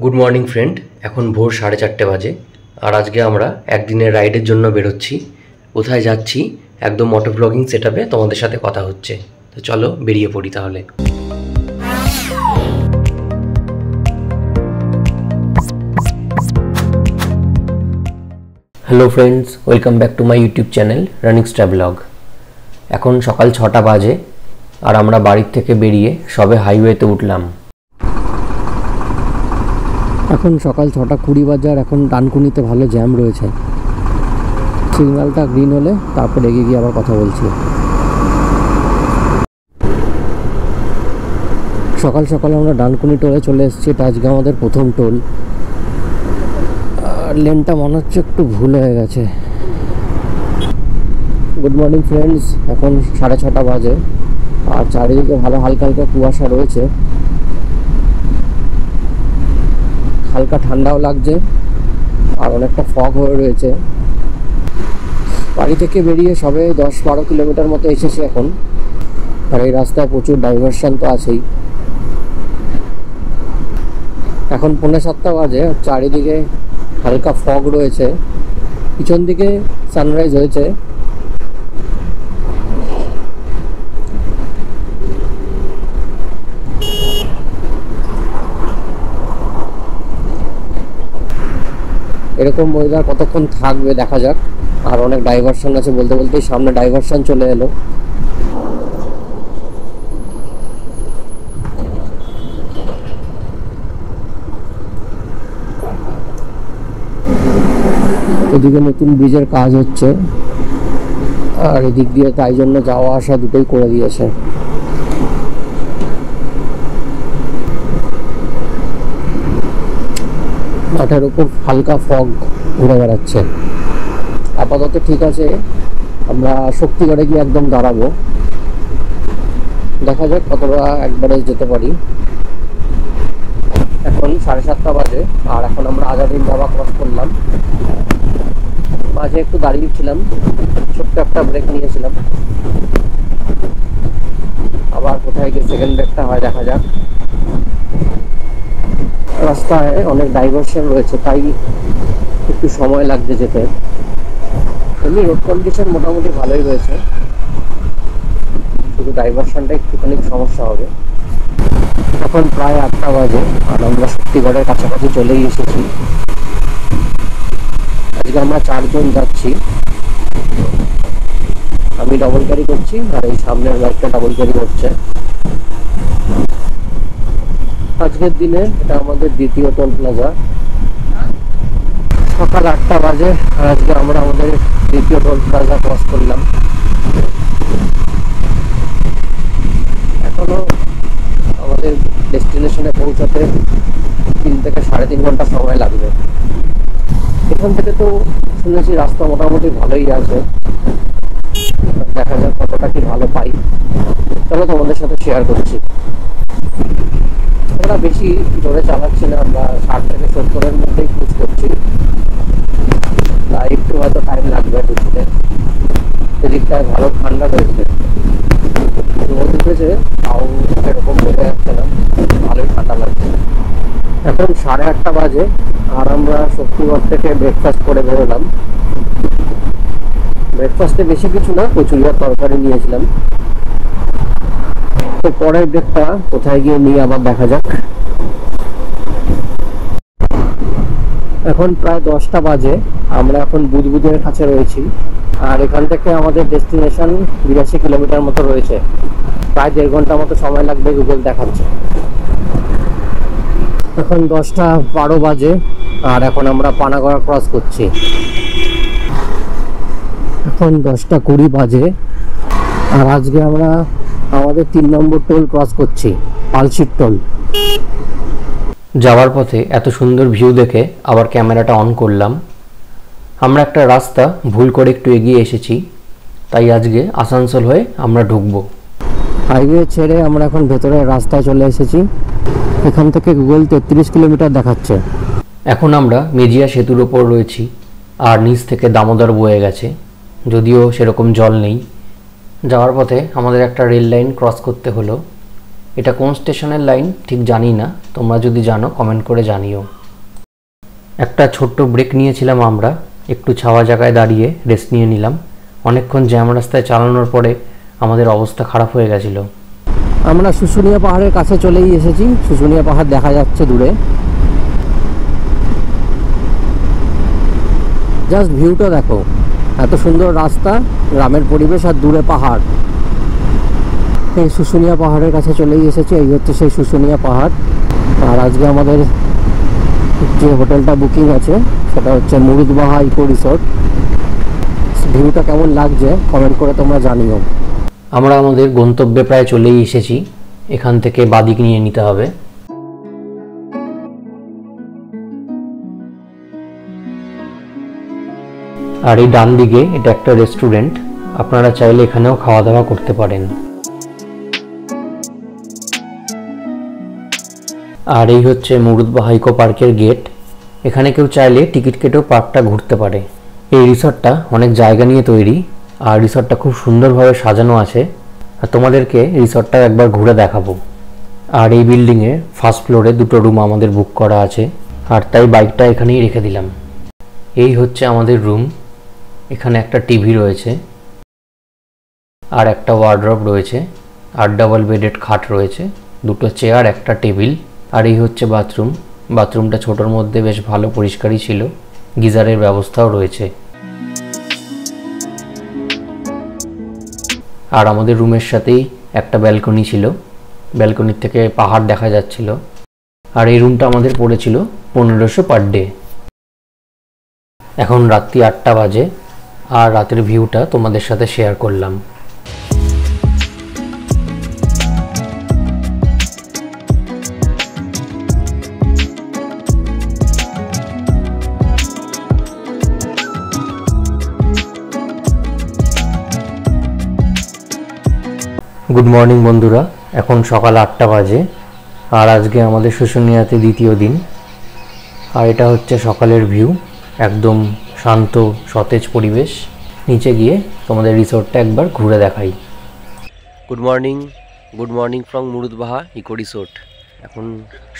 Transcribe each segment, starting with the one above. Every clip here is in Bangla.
গুড মর্নিং ফ্রেন্ড, এখন ভোর 4:30 বাজে। আর আজকে আমরা একদিনের রাইডের জন্য বেরোচ্ছি। কোথায় যাচ্ছি একদম মোটো ব্লগিং সেটআপে তোমাদের সাথে কথা হচ্ছে। তো চলো বেরিয়ে পড়ি তাহলে। Hello friends, welcome back to my YouTube channel running travelogue. এখন সকাল 6টা বাজে আর আমরা বাড়ির থেকে বেরিয়ে সবে হাইওয়েতে উঠলাম। এখন সকাল 6:20 বাজে আর এখন ডানকুনিতে ভালো জ্যাম রয়েছে। সিগন্যালটা গ্রিন হলে তারপর এগিয়ে গিয়ে আবার কথা বলছি। সকাল সকাল আমরা ডানকুনি টোলে চলে এসেছি। এটা আজকে আমাদের প্রথম টোল। আর লেনটা মনে হচ্ছে একটু ভুল হয়ে গেছে। গুড মর্নিং ফ্রেন্ডস, এখন 6:30 বাজে আর চারিদিকে ভালো হালকা হালকা কুয়াশা রয়েছে। হালকা ঠান্ডাও লাগছে আর অনেকটা ফগ হয়ে রয়েছে। বাড়ি থেকে বেরিয়ে সবে 10-12 কিলোমিটার মতো এসেছি এখন। আর এই রাস্তায় প্রচুর ডাইভারশন তো আছেই। এখন 6:45 বাজে, চারিদিকে হালকা ফগ রয়েছে। পিছন দিকে সানরাইজ হয়েছে। এরকম ওয়েদার কতক্ষণ থাকবে দেখা যাক। আর অনেক ডাইভারশন আছে, বলতে বলতেই সামনে ডাইভারশন চলে এলো। এদিকে নতুন ব্রিজের কাজ হচ্ছে আর এদিক দিয়ে তাই জন্য যাওয়া আসা দুটোই করে দিয়েছে। মাঠের উপর হালকা ফগ ঘুরে বেড়াচ্ছে। আপাতত ঠিক আছে, আমরা শক্তিগড়ে গিয়ে একদম দাঁড়াবো। দেখা যাক কতটা একবারে যেতে পারি। এখন 7:30 বাজে আর এখন আমরা আজাদিন ধাবা ক্রস করলাম। মাঝে একটু দাঁড়িয়েছিলাম, ছোট্ট একটা ব্রেক নিয়েছিলাম। আবার কোথায় গিয়ে সেকেন্ড ব্রেকটা হয় দেখা যাক। রাস্তায় অনেক ডাইভারশন রয়েছে, তাই একটু সময় লাগছে যেতে। এমনি রোড কন্ডিশন মোটামুটি ভালোই রয়েছে, শুধু ডাইভারশনটা একটুখানি সমস্যা হবে। এখন প্রায় 8টা বাজে আর আমরা শক্তিগড়ের কাছাকাছি চলেই এসেছি। আজকে আমরা 4 জন যাচ্ছি। আমি ডবল ক্যারি করছি আর এই সামনের বাইকটা ডবল ক্যারি করছে। আজকের দিনে এটা আমাদের দ্বিতীয় টোল প্লাজা। সকাল 8টা বাজে আর আজকে আমরা আমাদের দ্বিতীয় টোল প্লাজা ক্রস করলাম। এখনো আমাদের ডেস্টিনেশনে পৌঁছাতে 3 থেকে 3.5 ঘন্টা সময় লাগবে। এখান থেকে তো শুনেছি রাস্তা মোটামুটি ভালোই আছে। দেখা যাক কতটা কি ভালো পাই। চলো তোমাদের সাথে শেয়ার করছি। আমরা বেশি জোরে চালাচ্ছি না, আমরা 60 থেকে 70-এর মধ্যেই ক্রুজ করছি। তাই একটু হয়তো টাইম লাগবে ঢুকতে। এদিকটায় ভালো ঠান্ডা রয়েছে, রোদ উঠেছে তাও এরকম বোঝা যাচ্ছে না, ভালোই ঠান্ডা লাগছে। এখন 8:30 বাজে আর আমরা শক্তিগড় থেকে ব্রেকফাস্ট করে বেরোলাম। ব্রেকফাস্টে বেশি কিছু না, কচুরি আর তরকারি নিয়েছিলাম। তো পরের ব্রেকটা কোথায় গিয়ে নিয়ে আবার দেখা যাক। এখন প্রায় 10টা বাজে, আমরা এখন বুদবুদের কাছে রয়েছি। আর এখান থেকে আমাদের ডেস্টিনেশন 82 কিলোমিটার মতো রয়েছে। প্রায় 1.5 ঘন্টা মতো সময় লাগবে, গুগল দেখাচ্ছে। এখন 10:12 বাজে আর এখন আমরা পানাগড় ক্রস করছি। এখন 10:20 বাজে আর আজকে আমরা আমাদের 3 নম্বর টোল ক্রস করছি, পালশিট টোল। যাওয়ার পথে এত সুন্দর ভিউ দেখে আবার ক্যামেরাটা অন করলাম। আমরা একটা রাস্তা ভুল করে একটু এগিয়ে এসেছি, তাই আজকে আসানসোল হয়ে আমরা ঢুকবো। হাইওয়ে ছেড়ে আমরা এখন ভেতরের রাস্তায় চলে এসেছি। এখান থেকে গুগল 33 কিলোমিটার দেখাচ্ছে। এখন আমরা মেজিয়া সেতুর ওপর রয়েছি আর নিচ থেকে দামোদর বয়ে গেছে, যদিও সেরকম জল নেই। যাওয়ার পথে আমাদের একটা রেল লাইন ক্রস করতে হলো। এটা কোন স্টেশনের লাইন ঠিক জানি না, তোমরা যদি জানো কমেন্ট করে জানিও। একটা ছোট্ট ব্রেক নিয়েছিলাম আমরা, একটু ছাওয়া জায়গায় দাঁড়িয়ে রেস্ট নিয়ে নিলাম। অনেকক্ষণ জ্যাম রাস্তায় চালানোর পরে আমাদের অবস্থা খারাপ হয়ে গেছিল। আমরা শুশুনিয়া পাহাড়ের কাছে চলেই এসেছি। শুশুনিয়া পাহাড় দেখা যাচ্ছে দূরে। জাস্ট ভিউটা দেখো, এত সুন্দর রাস্তা, গ্রামের পরিবেশ আর দূরে পাহাড়। এই শুশুনিয়া পাহাড়ের কাছে চলেই এসেছি। এই হচ্ছে সেই শুশুনিয়া পাহাড়। আর আজকে আমাদের যে হোটেলটা বুকিং আছে সেটা হচ্ছে মুরুদবাহা ইকো রিসোর্ট। ভিউটা কেমন লাগছে কমেন্ট করে তোমরা জানিও। আমরা আমাদের গন্তব্যে প্রায় চলেই এসেছি। এখান থেকে বাদিক নিয়ে নিতে হবে। আর এই ডান দিকে এটা একটা রেস্টুরেন্ট, আপনারা চাইলে এখানেও খাওয়া দাওয়া করতে পারেন। আর এই হচ্ছে মুরুদবাহা ইকো পার্কের গেট। এখানে কেউ চাইলে টিকিট কেটেও পার্কটা ঘুরতে পারে। এই রিসর্টটা অনেক জায়গা নিয়ে তৈরি, আর রিসর্টটা খুব সুন্দরভাবে সাজানো আছে। আর তোমাদেরকে রিসর্টটা একবার ঘুরে দেখাবো। আর এই বিল্ডিংয়ে ফার্স্ট ফ্লোরে 2টো রুম আমাদের বুক করা আছে, আর তাই বাইকটা এখানেই রেখে দিলাম। এই হচ্ছে আমাদের রুম। এখানে একটা টিভি রয়েছে, আর একটা ওয়ার্ড্রব রয়েছে, আর ডাবল বেডেড খাট রয়েছে, 2টো চেয়ার, একটা টেবিল। আর এই হচ্ছে বাথরুম। বাথরুমটা ছোটোর মধ্যে বেশ ভালো পরিষ্কারই ছিল, গিজারের ব্যবস্থাও রয়েছে। আর আমাদের রুমের সাথেই একটা ব্যালকনি ছিল, ব্যালকনির থেকে পাহাড় দেখা যাচ্ছিল। আর এই রুমটা আমাদের পড়েছিল 1500 পার ডে। এখন রাত্রি 8টা বাজে, আর রাতের ভিউটা তোমাদের সাথে শেয়ার করলাম। গুড মর্নিং বন্ধুরা, এখন সকাল 8টা বাজে, আর আজকে আমাদের শুশুনিয়াতে দ্বিতীয় দিন। আর এটা হচ্ছে সকালের ভিউ, একদম শান্ত সতেজ পরিবেশ। নিচে গিয়ে তোমাদের রিসোর্টটা একবার ঘুরে দেখাই। Good morning from Murudbaha eco resort. এখন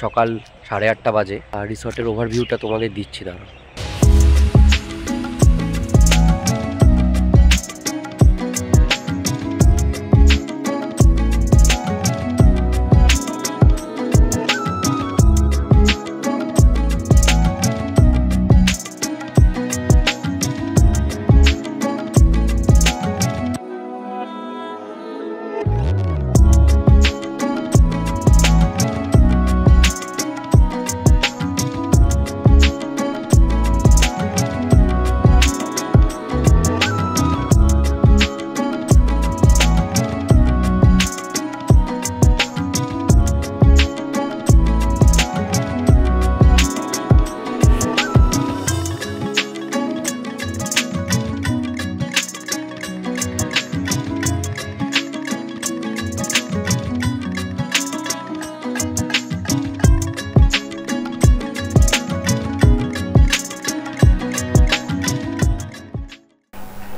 সকাল 8:30 বাজে, আর রিসোর্টের ওভারভিউটা তোমাদের দিচ্ছি দাঁড়াও।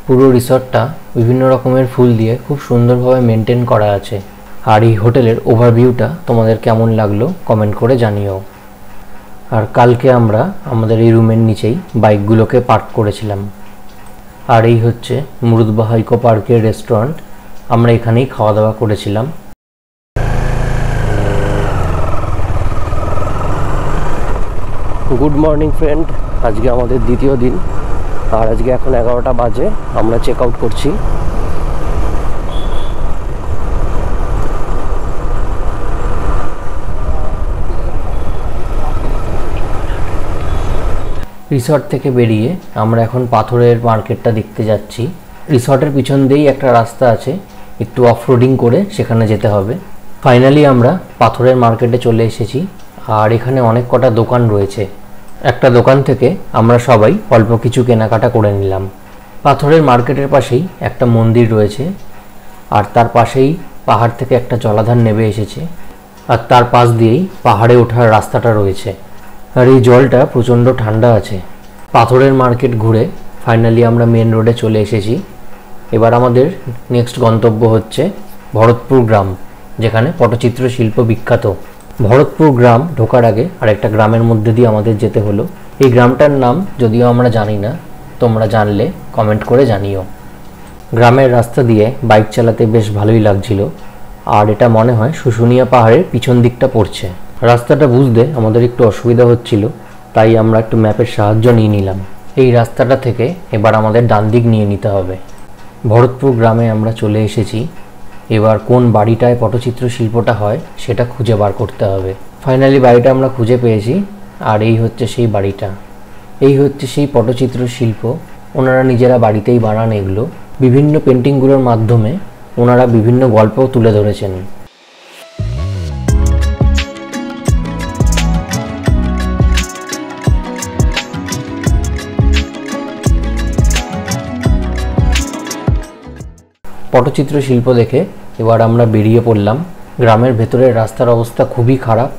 পুরো রিসর্টটা বিভিন্ন রকমের ফুল দিয়ে খুব সুন্দরভাবে মেনটেন করা আছে। আর এই হোটেলের ওভারভিউটা তোমাদের কেমন লাগলো কমেন্ট করে জানিও। আর কালকে আমরা আমাদের এই রুমের নিচেই বাইকগুলোকে পার্ক করেছিলাম। আর এই হচ্ছে মুরুদবাহা ইকো পার্কের রেস্টুরেন্ট, আমরা এখানেই খাওয়া দাওয়া করেছিলাম। গুড মর্নিং ফ্রেন্ড, আজকে আমাদের দ্বিতীয় দিন, আর আজকে এখন 11টা বাজে, আমরা চেক আউট করছি। রিসর্ট থেকে বেরিয়ে আমরা এখন পাথরের মার্কেটটা দেখতে যাচ্ছি। রিসর্টের পিছন দিয়েই একটা রাস্তা আছে, একটু অফরোডিং করে সেখানে যেতে হবে। ফাইনালি আমরা পাথরের মার্কেটে চলে এসেছি, আর এখানে অনেক কটা দোকান রয়েছে। একটা দোকান থেকে আমরা সবাই অল্প কিছু কেনাকাটা করে নিলাম। পাথরের মার্কেটের পাশেই একটা মন্দির রয়েছে, আর তার পাশেই পাহাড় থেকে একটা জলাধার নেমে এসেছে, আর তার পাশ দিয়েই পাহাড়ে ওঠার রাস্তাটা রয়েছে। আর এই জলটা প্রচণ্ড ঠান্ডা আছে। পাথরের মার্কেট ঘুরে ফাইনালি আমরা মেন রোডে চলে এসেছি। এবার আমাদের নেক্সট গন্তব্য হচ্ছে ভরতপুর গ্রাম। যেখানে পটচিত্র শিল্প বিখ্যাত। ভরতপুর গ্রাম ঢোকার আগে আরেকটা গ্রামের মধ্যে দিয়ে আমাদের যেতে হলো। এই গ্রামটার নাম যদিও আমরা জানি না, তোমরা জানলে কমেন্ট করে জানিও। গ্রামের রাস্তা দিয়ে বাইক চালাতে বেশ ভালোই লাগছিল, আর এটা মনে হয় শুশুনিয়া পাহাড়ের পিছন দিকটা পড়ছে। রাস্তাটা বুঝতে আমাদের একটু অসুবিধা হচ্ছিল, তাই আমরা একটু ম্যাপের সাহায্য নিয়ে নিলাম। এই রাস্তাটা থেকে এবার আমাদের ডান দিক নিয়ে নিতে হবে। ভরতপুর গ্রামে আমরা চলে এসেছি। এবার কোন বাড়িটায় পটচিত্র শিল্পটা হয় সেটা খুঁজে বার করতে হবে। ফাইনালি বাড়িটা আমরা খুঁজে পেয়েছি, আর এই হচ্ছে সেই বাড়িটা। এই হচ্ছে সেই পটচিত্র শিল্প। ওনারা নিজেরা বাড়িতেই বানান এগুলো। বিভিন্ন পেন্টিংগুলোর মাধ্যমে ওনারা বিভিন্ন গল্পও তুলে ধরেছেন। পটচিত্র শিল্প দেখে এবার আমরা বেরিয়ে পড়লাম। গ্রামের ভেতরের রাস্তার অবস্থা খুবই খারাপ,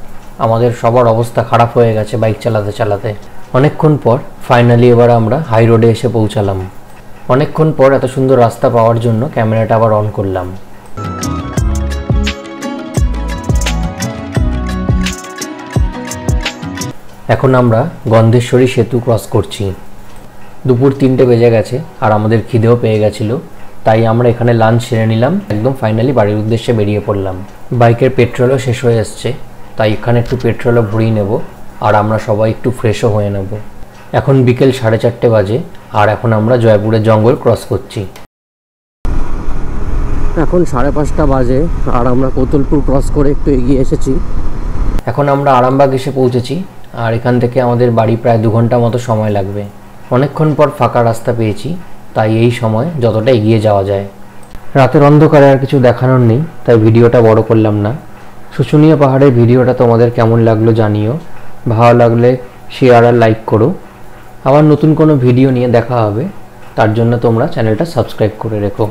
আমাদের সবার অবস্থা খারাপ হয়ে গেছে বাইক চালাতে চালাতে। অনেকক্ষণ পর ফাইনালি এবার আমরা হাই রোডে এসে পৌঁছালাম। অনেকক্ষণ পর এত সুন্দর রাস্তা পাওয়ার জন্য ক্যামেরাটা আবার অন করলাম। এখন আমরা গন্ধেশ্বরী সেতু ক্রস করছি। দুপুর 3টে বেজে গেছে আর আমাদের খিদেও পেয়ে গেছিলো, তাই আমরা এখানে লাঞ্চ সেরে নিলাম। একদম ফাইনালি বাড়ির উদ্দেশ্যে বেরিয়ে পড়লাম। বাইকের পেট্রোলও শেষ হয়ে এসছে, তাই এখানে একটু পেট্রোলও ভরিয়ে নেব, আর আমরা সবাই একটু ফ্রেশও হয়ে নেব। এখন বিকেল 4:30 বাজে, আর এখন আমরা জয়পুরের জঙ্গল ক্রস করছি। এখন 5:30 বাজে, আর আমরা কোতলপুর ক্রস করে একটু এগিয়ে এসেছি। এখন আমরা আরামবাগ এসে পৌঁছেছি, আর এখান থেকে আমাদের বাড়ি প্রায় 2 ঘন্টা মতো সময় লাগবে। অনেকক্ষণ পর ফাঁকা রাস্তা পেয়েছি, তাই এই সময় যতটা এগিয়ে যাওয়া যায়। রাতের অন্ধকারে আর কিছু দেখানোর নেই, তাই ভিডিওটা বড় করলাম না। শুশুনিয়া পাহাড়ের ভিডিওটা তোমাদের কেমন লাগলো জানিও। ভালো লাগলে শেয়ার আর লাইক করো। আবার নতুন কোনো ভিডিও নিয়ে দেখা হবে, তার জন্য তোমরা চ্যানেলটা সাবস্ক্রাইব করে রেখো।